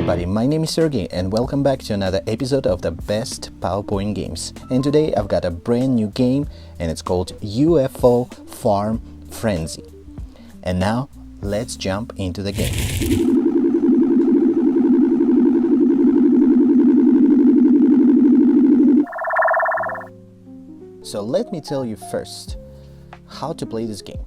everybody, my name is Sergey and welcome back to another episode of the best PowerPoint games. And today I've got a brand new game and it's called UFO Farm Frenzy. And now let's jump into the game. So let me tell you first how to play this game.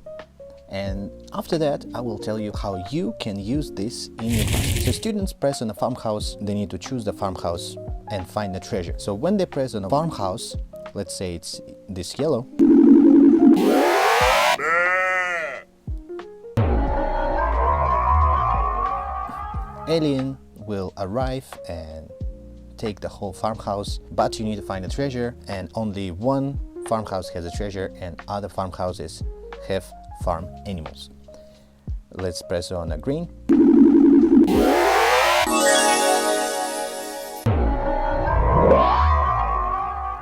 And after that, I will tell you how you can use this in your class. So students press on a farmhouse, they need to choose the farmhouse and find the treasure. So when they press on a farmhouse, let's say it's this yellow, alien will arrive and take the whole farmhouse, but you need to find the treasure, and only one farmhouse has a treasure and other farmhouses have farm animals. Let's press on a green.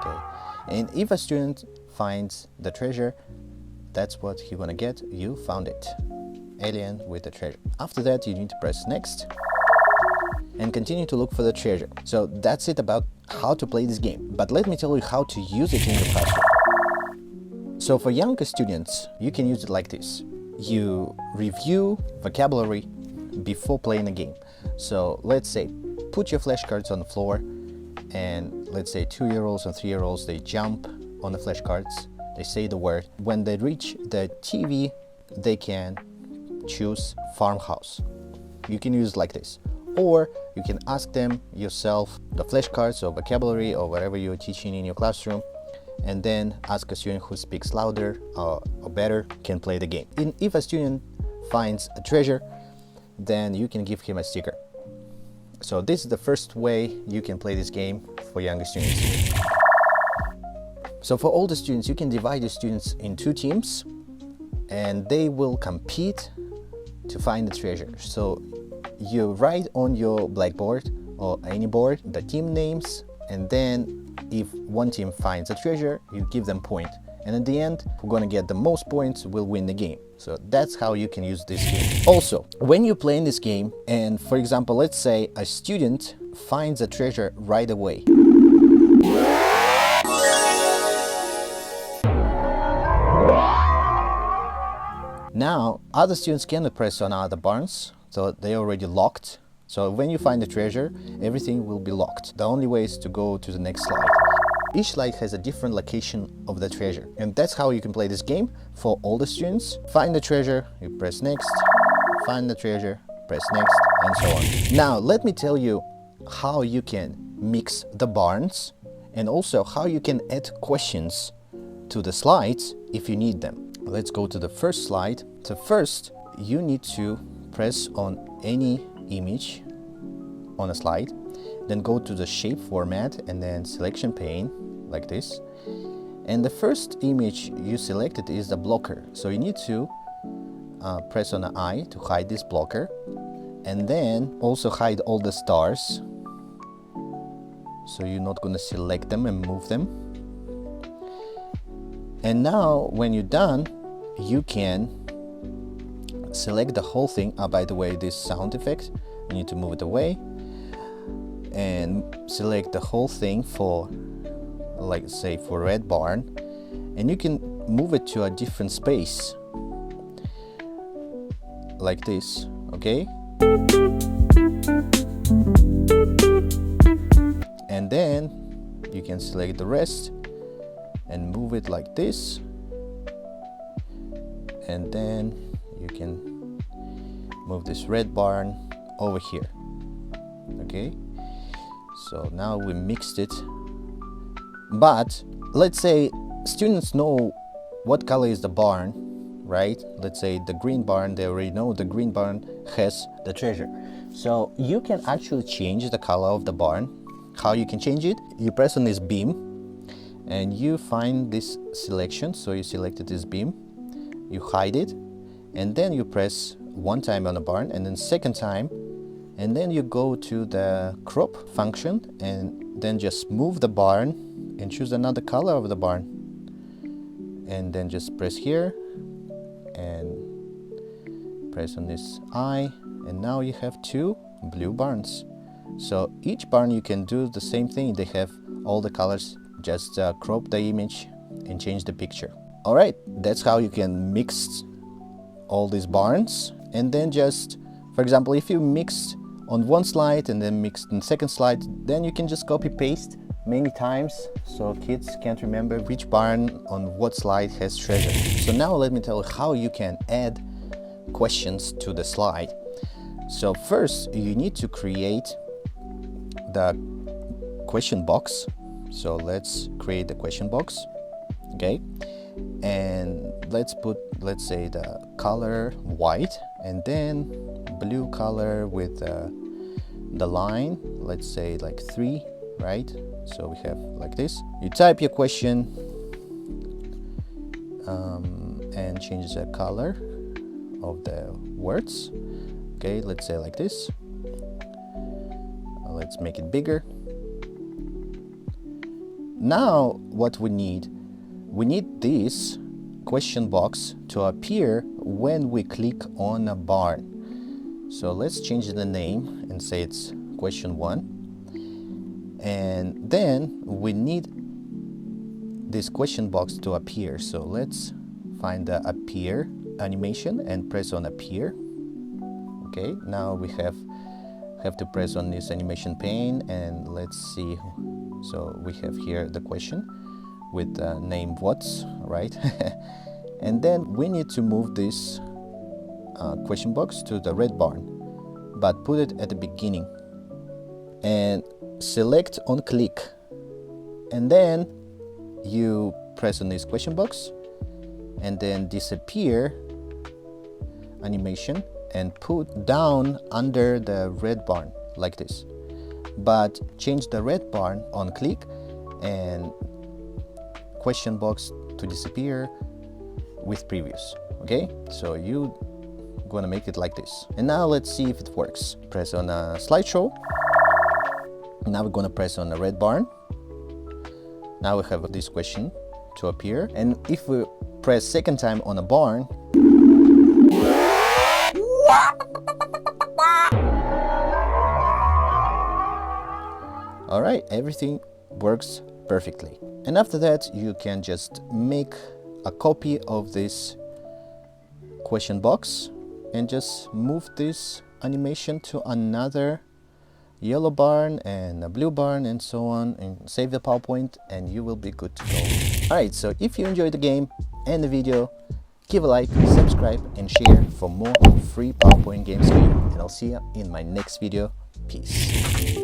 Okay. And if a student finds the treasure, that's what he gonna get. You found it. Alien with the treasure. After that, you need to press next and continue to look for the treasure. So that's it about how to play this game. But let me tell you how to use it in your classroom. So for younger students, you can use it like this. You review vocabulary before playing a game. So let's say, put your flashcards on the floor, and let's say 2-year-olds and 3-year-olds, they jump on the flashcards, they say the word. When they reach the TV, they can choose farmhouse. You can use it like this. Or you can ask them yourself the flashcards or vocabulary or whatever you're teaching in your classroom, and then ask a student who speaks louder or better can play the game. And if a student finds a treasure, then you can give him a sticker. So this is the first way you can play this game for younger students. So for older students, you can divide your students in 2 teams and they will compete to find the treasure. So you write on your blackboard or any board the team names, and then if one team finds a treasure, you give them point. And at the end, who's gonna get the most points will win the game. So that's how you can use this game. Also, when you're playing this game, and for example, let's say a student finds a treasure right away. Now, other students cannot press on other barns, so they're already locked. So when you find the treasure, everything will be locked. The only way is to go to the next slide. Each slide has a different location of the treasure. And that's how you can play this game for all the students. Find the treasure, you press next. Find the treasure, press next, and so on. Now, let me tell you how you can mix the barns and also how you can add questions to the slides if you need them. Let's go to the first slide. So first, you need to press on any image on a slide, then go to the shape format and then selection pane like this. And the first image you selected is the blocker, so you need to press on the eye to hide this blocker, and then also hide all the stars, so you're not going to select them and move them. And now when you're done, you can select the whole thing. By the way, this sound effect, you need to move it away and select the whole thing for, like say for red barn, and you can move it to a different space like this. Okay, and then you can select the rest and move it like this, and then you can move this red barn over here. Okay, so now we mixed it, but let's say students know what color is the barn, right? Let's say the green barn, they already know the green barn has the treasure. So you can actually change the color of the barn. How you can change it? You press on this beam and you find this selection. So you selected this beam, you hide it, and then you press one time on the barn and then second time, and then you go to the crop function and then just move the barn and choose another color of the barn, and then just press here and press on this eye, and now you have 2 blue barns. So each barn you can do the same thing. They have all the colors. Just crop the image and change the picture. All right, that's how you can mix all these barns. And then just, for example, if you mixed on one slide and then mixed in second slide, then you can just copy paste many times so kids can't remember which barn on what slide has treasure. So now let me tell you how you can add questions to the slide. So first you need to create the question box. So let's create the question box, okay? And let's say the color white, and then blue color with the line, let's say like 3, right? So we have like this. You type your question and change the color of the words. Okay, let's say like this. Let's make it bigger. Now what we need this question box to appear when we click on a barn. So let's change the name and say it's question 1. And then we need this question box to appear. So let's find the appear animation and press on appear. Okay, now we have to press on this animation pane, and let's see. So we have here the question with the name what's, right? And then we need to move this question box to the red barn, but put it at the beginning. And select on click, and then you press on this question box and then disappear animation and put down under the red barn like this. But change the red barn on click and question box to disappear with previous. Okay, so you gonna make it like this. And now let's see if it works. Press on a slideshow. Now we're gonna press on the red barn. Now we have this question to appear, and if we press second time on a barn, all right, everything works perfectly. And after that, you can just make a copy of this question box and just move this animation to another yellow barn and a blue barn and so on, and save the PowerPoint and you will be good to go. All right, so if you enjoyed the game and the video, give a like, subscribe and share for more free PowerPoint games for you, and I'll see you in my next video. Peace.